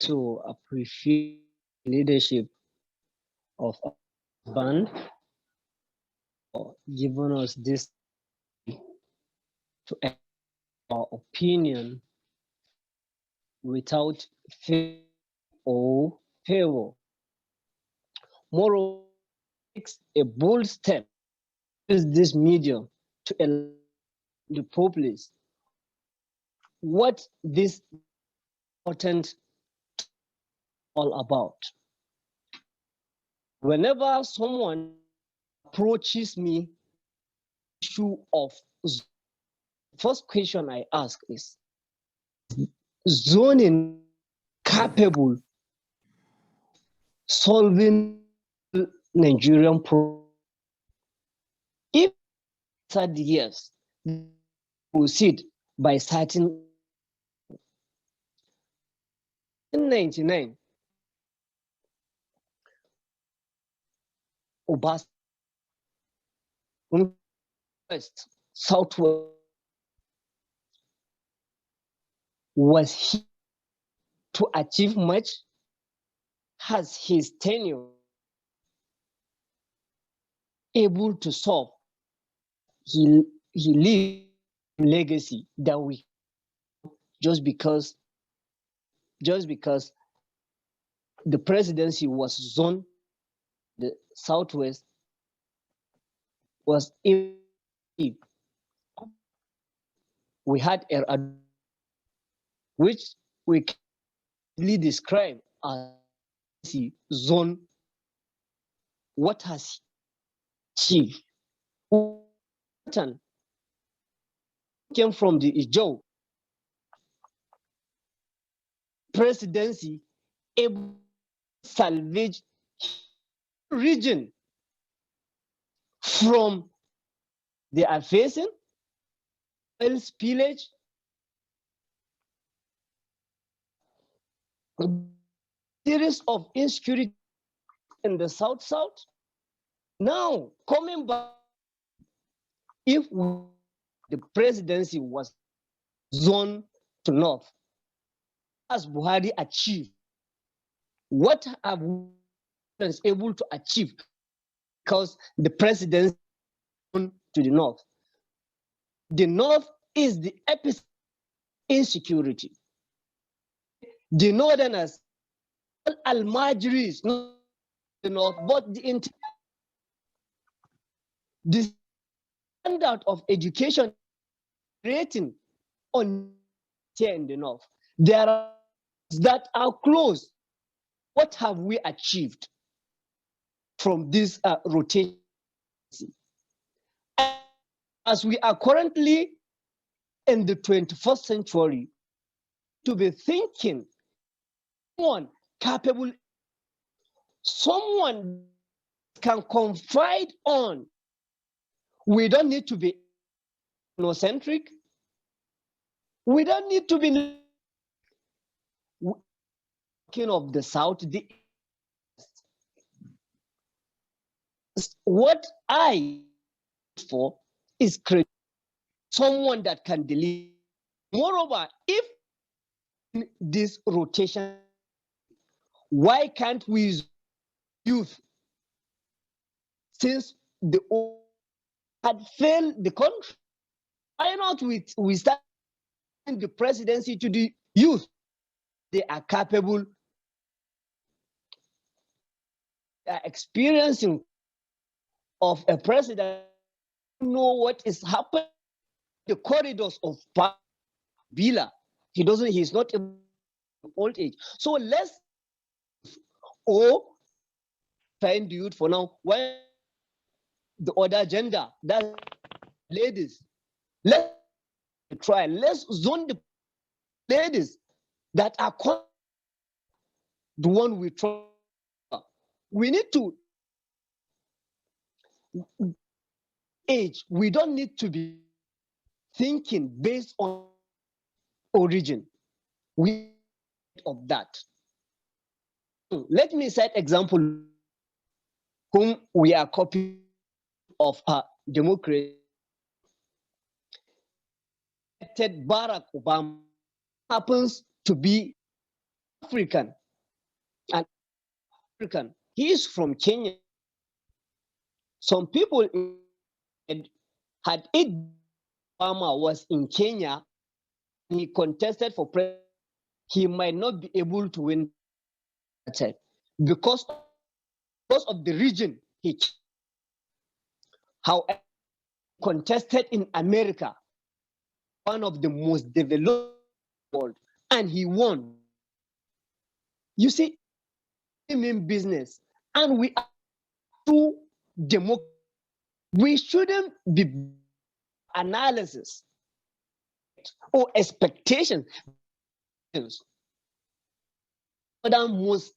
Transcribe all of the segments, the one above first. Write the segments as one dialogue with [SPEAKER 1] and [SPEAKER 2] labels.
[SPEAKER 1] to appreciate leadership of our band for giving us this to our opinion without fear or favor. Moreover, takes a bold step use this medium to enlighten the populace what this important all about. Whenever someone approaches me, issue of first question I ask is zoning capable solving Nigerian problem? If said yes, proceed by starting in 1999. Obas West, Southwest was he to achieve much? Has his tenure able to solve? He leaves legacy that we just because the presidency was zoned the Southwest was in we had a which we can describe as zone. What has he achieved? Came from the Ijo presidency, able to salvage region from they are facing oil spillage, series of insecurity in the south. Now coming back, if the presidency was zoned to north, as Buhari achieved, what have we been able to achieve? Because the presidency to the north. The north is the epicenter insecurity. The northerners, Al-Majris, not the north, but the standard of education rating on here in the north. There are that are close. What have we achieved from this rotation? As we are currently in the 21st century, to be thinking someone capable, someone can confide on. We don't need to be ethnocentric. We don't need to be talking of the South. What I for is create someone that can deliver. Moreover, if this rotation, why can't we use youth since the old had failed the country? Why not we start the presidency to the youth? They are capable, they are experiencing of a president who know what is happening in the corridors of Villa. He's not in old age. So let's find the youth for now. Why the other gender, that's ladies. Let's try, let's zone the ladies that are the one we try. We need to age. We don't need to be thinking based on origin. We of that. Let me set example whom we are copying of a democracy. Barack Obama happens to be African, an African. He is from Kenya. Some people had it Obama was in Kenya, he contested for president, he might not be able to win that time because of the region he however contested in America, one of the most developed world, and he won. You see, in business, and we are true democracy. We shouldn't be analysis or expectations. Than most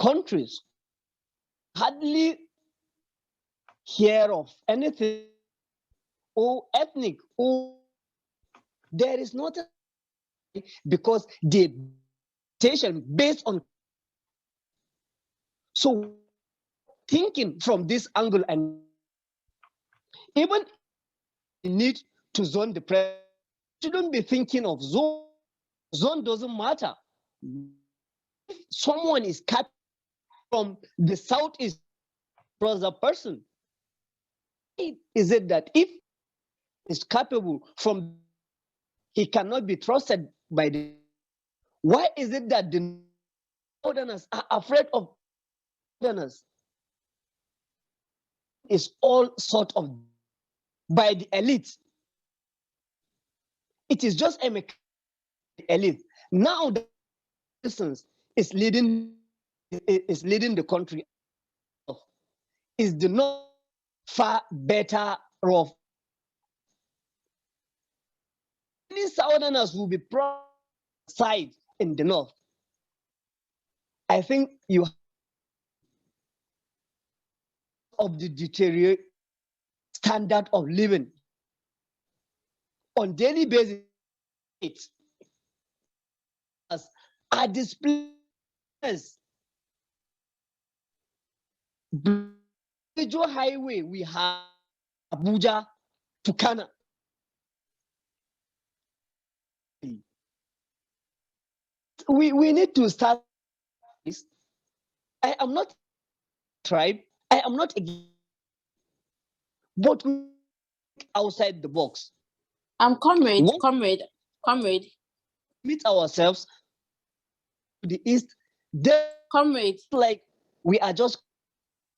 [SPEAKER 1] countries hardly hear of anything or ethnic or there is not because the expectation based on so thinking from this angle and even need to zone the president shouldn't be thinking of zone. Zone doesn't matter. If someone is cut from the southeast across a person, is it that if is capable from he cannot be trusted by the why is it that the northerners are afraid of northerners? Is all sort of by the elite. It is just a elite. Now the citizens is leading the country. Is the north far better off? Many southerners will be proud side in the north. I think you of the deteriorate standard of living on daily basis are displayed major highway we have Abuja to Kana. We need to start this. I am not tribe. I am not against, but outside the box.
[SPEAKER 2] Comrade.
[SPEAKER 1] Meet ourselves to the east. Then,
[SPEAKER 2] comrade,
[SPEAKER 1] like we are just.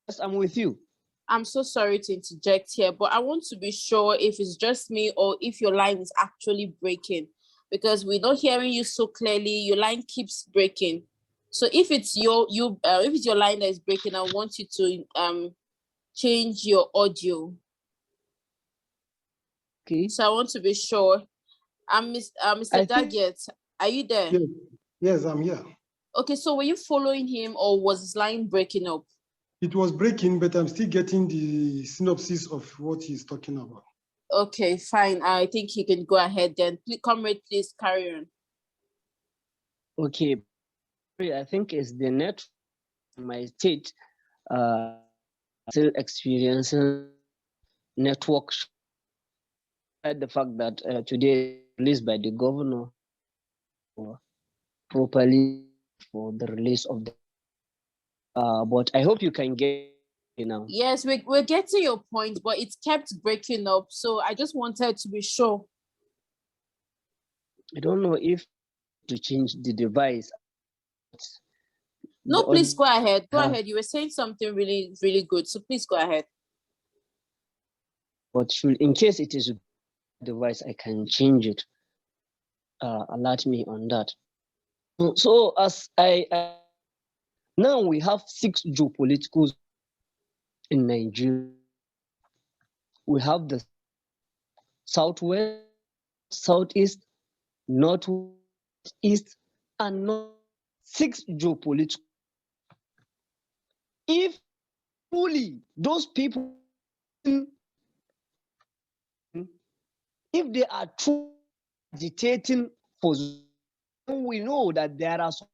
[SPEAKER 1] Yes, I'm with you.
[SPEAKER 2] I'm so sorry to interject here, but I want to be sure if it's just me or if your line is actually breaking, because we're not hearing you so clearly. Your line keeps breaking. So if it's your line that is breaking, I want you to change your audio.
[SPEAKER 1] Okay.
[SPEAKER 2] So I want to be sure. Mr. Daggett, are you there?
[SPEAKER 3] Yes, I'm here.
[SPEAKER 2] Okay, so were you following him or was his line breaking up?
[SPEAKER 3] It was breaking, but I'm still getting the synopsis of what he's talking about.
[SPEAKER 2] Okay, fine. I think he can go ahead then. Comrade, please carry on.
[SPEAKER 1] Okay. I think it's the net in my state still experiencing network. The fact that today released by the governor properly for the release of the but I hope you can get it now.
[SPEAKER 2] Yes, we're getting your point, but it kept breaking up, so I just wanted to be sure.
[SPEAKER 1] I don't know if to change the device.
[SPEAKER 2] No, please go ahead. Go ahead. You were saying something really, really good, so please go ahead.
[SPEAKER 1] But in case it is a device, I can change it. Alert me on that. So as I now we have 6 geopolitical in Nigeria. We have the southwest, southeast, northeast, and north. 6 geopolitical. If truly those people, if they are truly agitating for, we know that there are some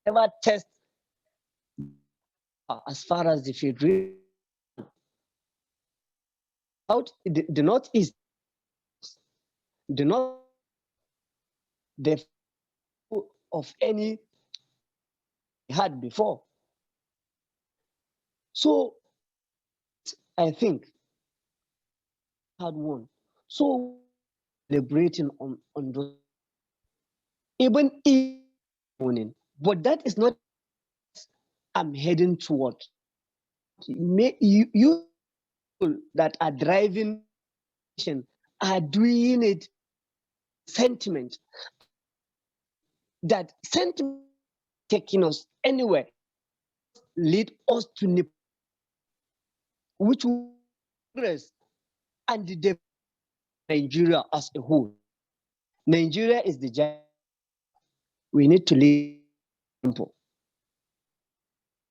[SPEAKER 1] ever tests as far as the federation out the northeast, the north, the of any had before. So I think had won. So deliberating on those, even if winning, but that is not I'm heading toward. You that are driving are doing it sentiment, that sentiment taking us anywhere, lead us to which will progress and the Nigeria as a whole. Nigeria is the giant. We need to lead simple.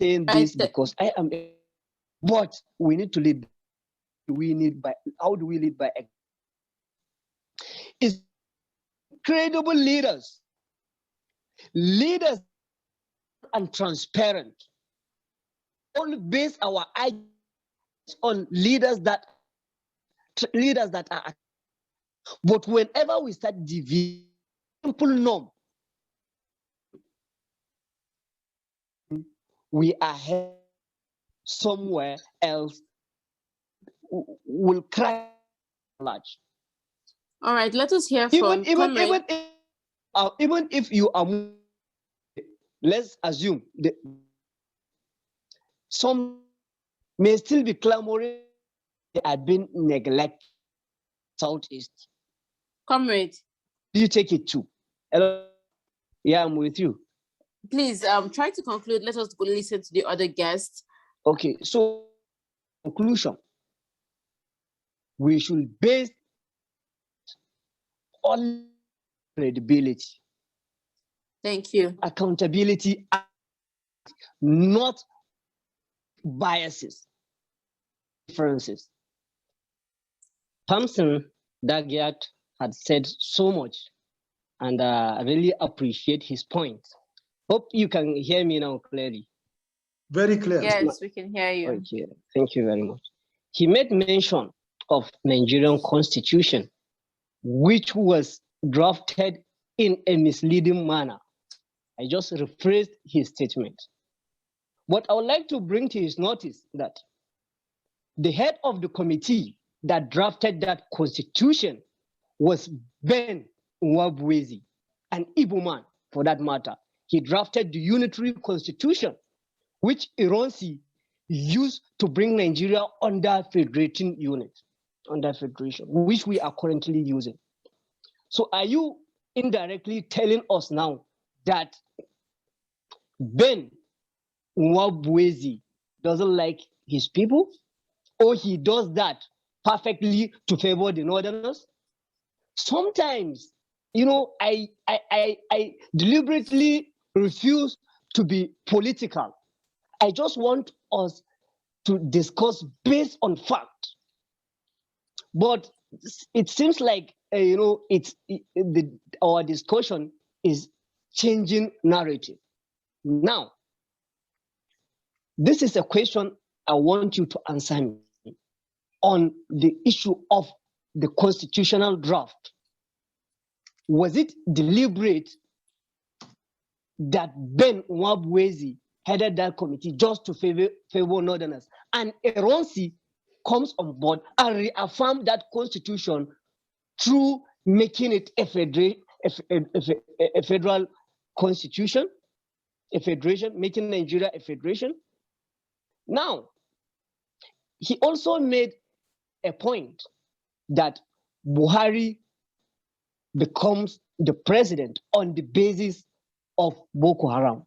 [SPEAKER 1] Saying this because I am, but we need to lead. How do we lead by? Is credible leaders and transparent. Only base our ideas on leaders that are. But whenever we start deviating, simple norm, we are heading somewhere else. Will crack large.
[SPEAKER 2] All right, let us hear from Comrade.
[SPEAKER 1] Even if you are, let's assume some may still be clamoring they are being neglected. Southeast.
[SPEAKER 2] Comrade.
[SPEAKER 1] Do you take it too? Hello? Yeah, I'm with you.
[SPEAKER 2] Please try to conclude. Let us go listen to the other guests.
[SPEAKER 1] Okay, so conclusion. We should base on credibility.
[SPEAKER 2] Thank you.
[SPEAKER 1] Accountability, not biases, differences. Thompson Dagyat had said so much, and I really appreciate his point. Hope you can hear me now clearly.
[SPEAKER 3] Very clear.
[SPEAKER 2] Yes, we can hear you.
[SPEAKER 1] Okay, thank you very much. He made mention of Nigerian Constitution, which was drafted in a misleading manner. I just rephrased his statement. But I would like to bring to his notice that the head of the committee that drafted that constitution was Ben Nwabwezi, an Igbo man for that matter. He drafted the unitary constitution, which Ironsi used to bring Nigeria under federating unit, under federation, which we are currently using. So are you indirectly telling us now that Ben Nwabwezi doesn't like his people, or he does that perfectly to favor the northerners? Sometimes, I deliberately refuse to be political. I just want us to discuss based on fact. But it seems like our discussion is changing narrative. Now, this is a question I want you to answer me on the issue of the constitutional draft. Was it deliberate that Ben Nwabwezi headed that committee just to favor northerners, and Eronsi comes on board and reaffirmed that constitution through making it a federal constitution, a federation, making Nigeria a federation? Now, he also made a point that Buhari becomes the president on the basis of Boko Haram.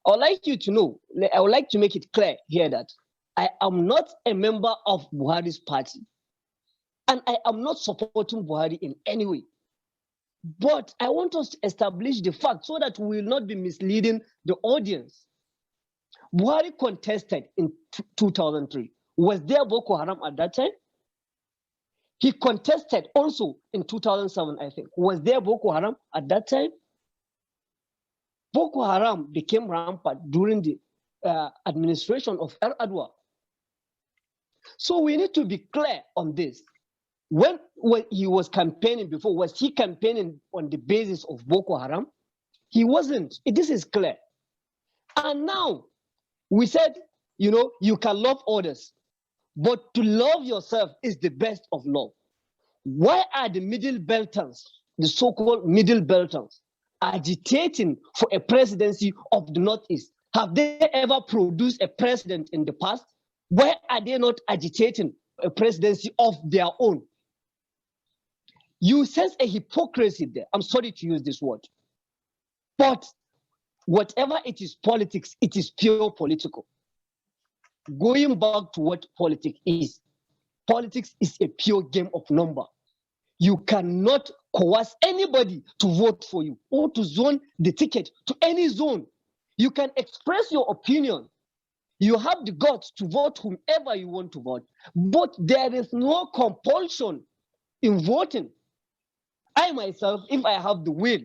[SPEAKER 1] I would like you to know, I would like to make it clear here that I am not a member of Buhari's party, and I am not supporting Buhari in any way. But I want us to establish the fact so that we will not be misleading the audience. Buhari contested in 2003. Was there Boko Haram at that time? He contested also in 2007, I think. Was there Boko Haram at that time? Boko Haram became rampant during the administration of Adwa. So we need to be clear on this. When he was campaigning before, was he campaigning on the basis of Boko Haram? He wasn't. This is clear. And now we said, you can love others, but to love yourself is the best of love. Why are the middle belters, the so-called middle belters, agitating for a presidency of the Northeast? Have they ever produced a president in the past? Why are they not agitating a presidency of their own? You sense a hypocrisy there. I'm sorry to use this word. But whatever it is politics, it is pure political. Going back to what politics is a pure game of number. You cannot coerce anybody to vote for you or to zone the ticket to any zone. You can express your opinion. You have the guts to vote whomever you want to vote, but there is no compulsion in voting. I myself, if I have the will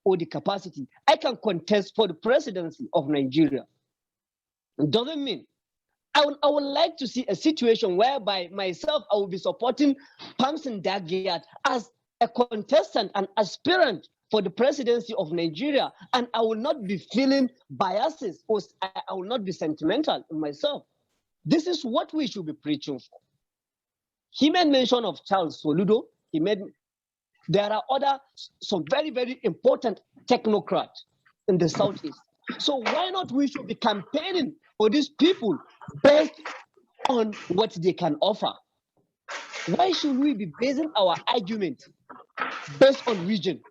[SPEAKER 1] or the capacity, I can contest for the presidency of Nigeria. It doesn't mean I would like to see a situation whereby myself, I will be supporting Pamson Dagiat as a contestant, an aspirant for the presidency of Nigeria, and I will not be feeling biases or I will not be sentimental in myself. This is what we should be preaching for. He made mention of Charles Soludo. There are some very, very important technocrats in the Southeast. So why not we should be campaigning for these people based on what they can offer? Why should we be basing our argument based on region?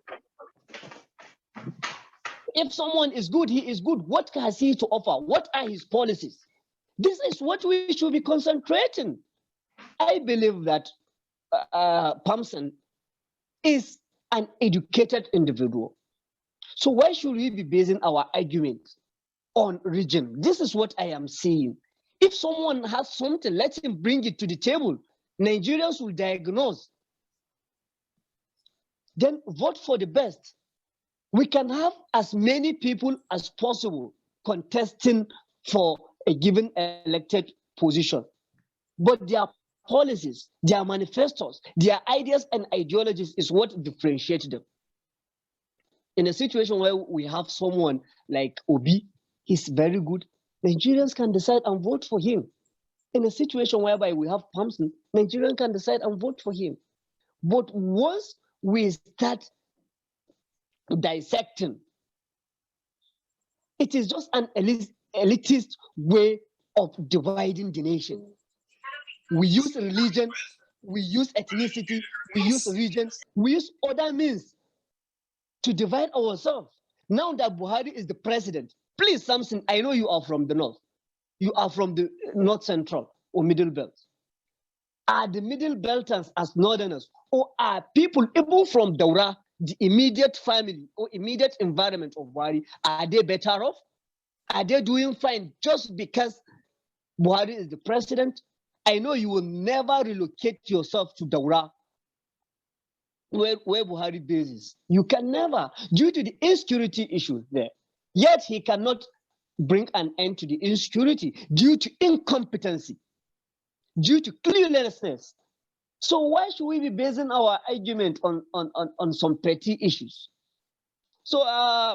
[SPEAKER 1] If someone is good, he is good. What has he to offer? What are his policies? This is what we should be concentrating. I believe that Pamson is an educated individual. So why should we be basing our argument on region? This is what I am saying. If someone has something, let him bring it to the table. Nigerians will diagnose. Then vote for the best. We can have as many people as possible contesting for a given elected position. But their policies, their manifestos, their ideas and ideologies is what differentiates them. In a situation where we have someone like Obi, he's very good, Nigerians can decide and vote for him. In a situation whereby we have Pamson, Nigerians can decide and vote for him. But once we start dissecting, it is just an elitist way of dividing the nation. We use religion, we use ethnicity, we use region, we use other means to divide ourselves. Now that Buhari is the president, please, Samson, I know you are from the north. You are from the north central or middle belt. Are the middle belters as northerners, or are people even from Daura, the immediate family or immediate environment of Buhari, are they better off? Are they doing fine just because Buhari is the president? I know you will never relocate yourself to Daura, where Buhari bases. You can never, due to the insecurity issues there. Yet he cannot bring an end to the insecurity due to incompetency, due to cluelessness. So why should we be basing our argument on some petty issues? So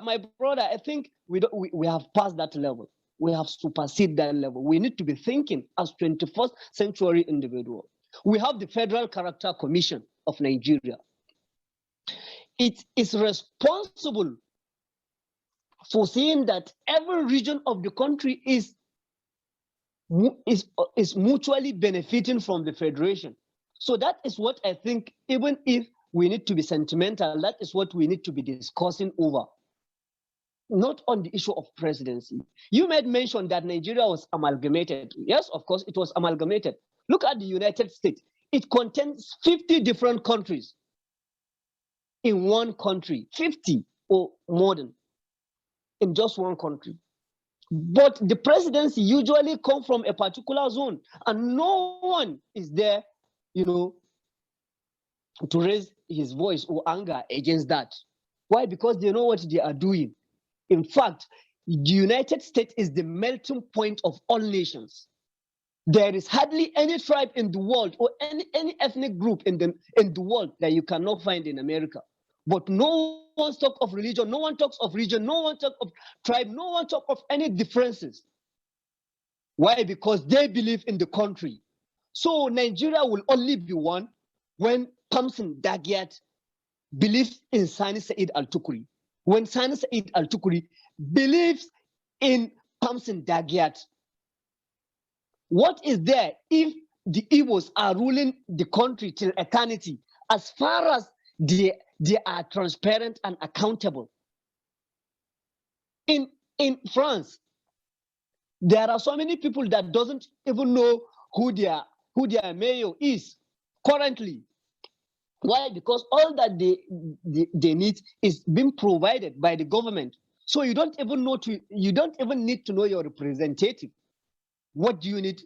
[SPEAKER 1] my brother, I think we have passed that level. We have superseded that level. We need to be thinking as 21st century individual. We have the Federal Character Commission of Nigeria. It is responsible for seeing that every region of the country is mutually benefiting from the federation. So that is what I think, even if we need to be sentimental, that is what we need to be discussing over, not on the issue of presidency. You made mention that Nigeria was amalgamated. Yes, of course, it was amalgamated. Look at the United States. It contains 50 different countries in one country, 50 or more than in just one country. But the presidency usually comes from a particular zone, and no one is there, to raise his voice or anger against that. Why? Because they know what they are doing. In fact, the United States is the melting point of all nations. There is hardly any tribe in the world or any ethnic group in the world that you cannot find in America. But no one talks of religion, no one talks of region, no one talks of tribe, no one talks of any differences. Why? Because they believe in the country. So Nigeria will only be one when Thompson Dagiat believes in Sani Saeed Altukry. When Sani Saeed Altukry believes in Thompson Dagiat. What is there if the Igbos are ruling the country till eternity, as far as they are transparent and accountable? In France, there are so many people that doesn't even know who their mayor is currently. Why? Because all that they need is being provided by the government. So you don't even need to know your representative. What do you need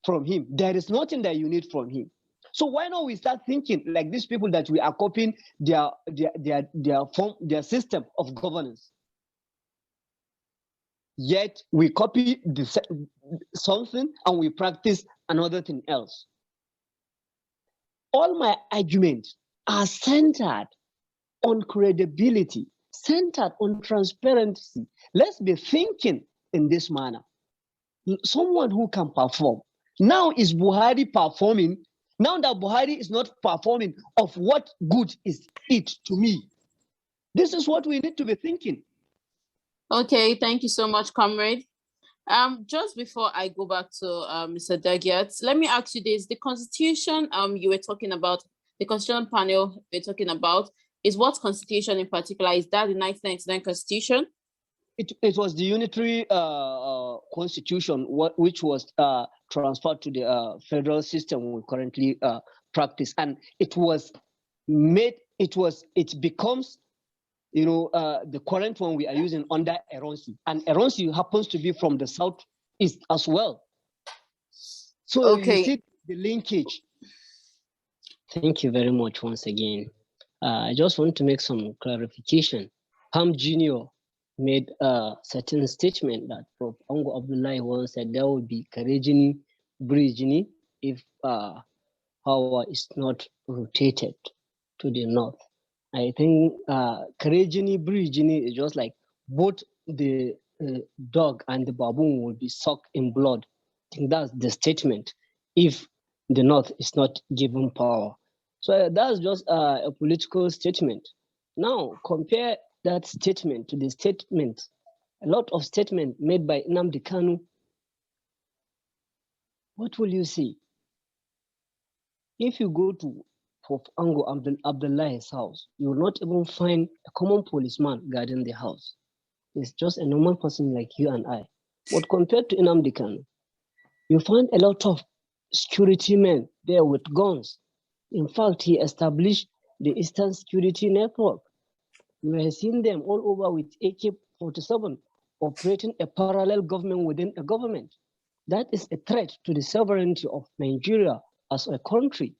[SPEAKER 1] from him? There is nothing that you need from him. So why not we start thinking like these people that we are copying their system of governance? Yet we copy something and we practice another thing else. All my arguments are centered on credibility, centered on transparency. Let's be thinking in this manner. Someone who can perform. Now is Buhari performing? Now that Buhari is not performing, of what good is it to me? This is what we need to be thinking.
[SPEAKER 2] Okay, thank you so much, Comrade. Just before I go back to Mr. Dagiat, let me ask you this: the constitution you were talking about, the constitutional panel we're talking about, is what constitution in particular? Is that the 1999 constitution?
[SPEAKER 1] It was the unitary constitution, which was transferred to the federal system we currently practice, and it becomes, the current one we are using under Eronsi, and Eronsi happens to be from the southeast as well. So okay. You see the linkage.
[SPEAKER 4] Thank you very much once again. I just want to make some clarification. Pam Jr. made a certain statement that Prof. Ango Abdullahi once said there will be Karejini Brijini if power is not rotated to the north. I think Karejini Brijini is just like both the dog and the baboon will be soaked in blood. I think that's the statement if the north is not given power. So that's just a political statement. Now compare that statement to the statement, a lot of statement made by Nnamdi Kanu. What will you see? If you go to Prof. Ango Abdullahi's house, you will not even find a common policeman guarding the house. It's just a normal person like you and I. But compared to Nnamdi Kanu, you find a lot of security men there with guns. In fact, he established the Eastern Security Network. We have seen them all over with AK-47 operating a parallel government within a government. That is a threat to the sovereignty of Nigeria as a country.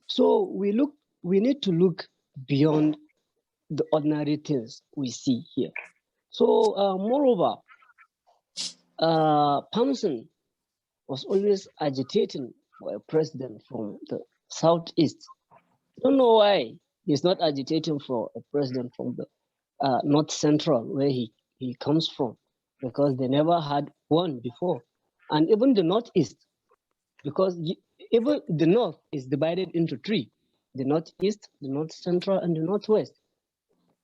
[SPEAKER 4] So we need to look beyond the ordinary things we see here. So moreover, Thompson was always agitating for a president from the southeast. I don't know why he's not agitating for a president from the north central where he comes from, because they never had one before. And even the northeast, because even the north is divided into three: the northeast, the north central, and the northwest.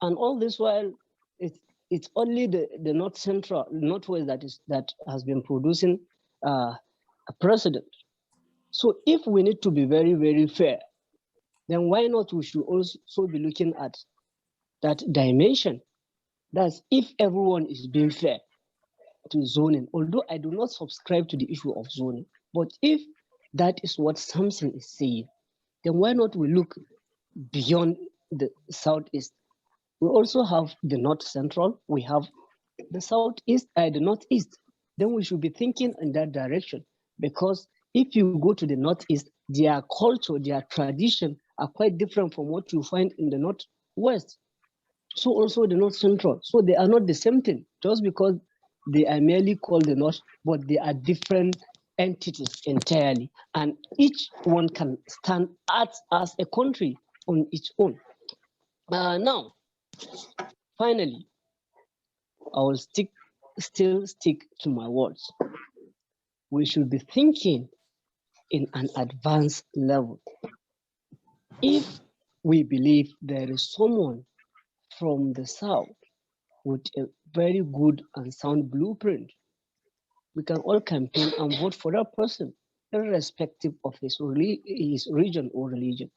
[SPEAKER 4] And all this while, it's only the north central, northwest that has been producing a president. So if we need to be very, very fair, then why not we should also be looking at that dimension? That's if everyone is being fair to zoning, although I do not subscribe to the issue of zoning, but if that is what Samson is saying, then why not we look beyond the southeast? We also have the north central, we have the southeast, the northeast. Then we should be thinking in that direction, because if you go to the northeast, their culture, their tradition are quite different from what you find in the northwest. So also the north central. So they are not the same thing, just because they are merely called the north, but they are different entities entirely. And each one can stand as a country on its own. Now, finally, I will still stick to my words. We should be thinking in an advanced level. If we believe there is someone from the South with a very good and sound blueprint, we can all campaign and vote for that person, irrespective of his region or religion.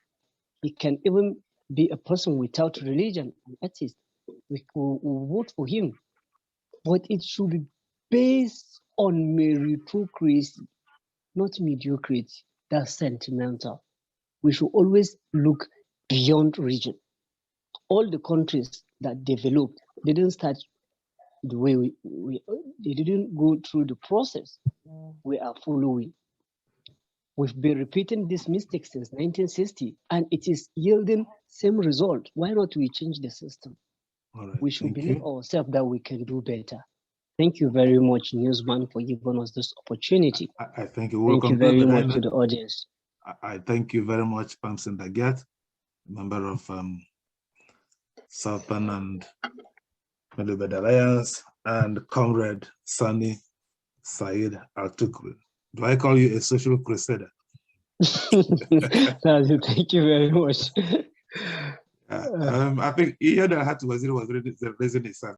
[SPEAKER 4] It can even be a person without religion, an atheist. We will vote for him, but it should be based on meritocracy, not mediocrity. That's sentimental. We should always look beyond region. All the countries that developed didn't start the way they didn't go through the process we are following. We've been repeating this mistake since 1960, and it is yielding same result. Why not we change the system?
[SPEAKER 5] All right,
[SPEAKER 4] We should
[SPEAKER 5] thank
[SPEAKER 4] believe
[SPEAKER 5] you.
[SPEAKER 4] ourselves that we can do better. Thank you very much, NewsBand, for giving us this opportunity.
[SPEAKER 5] I thank you. We'll
[SPEAKER 4] Thank you
[SPEAKER 5] conclude
[SPEAKER 4] very
[SPEAKER 5] with
[SPEAKER 4] much to the audience.
[SPEAKER 5] I thank you very much, Pamson Dagat, member of Southern and Middle Belt Alliance, and Comrade Sani Saeed Altukry. Do I call you a social crusader?
[SPEAKER 4] Thank you very much.
[SPEAKER 5] I think Ian Hatu was raising his hand.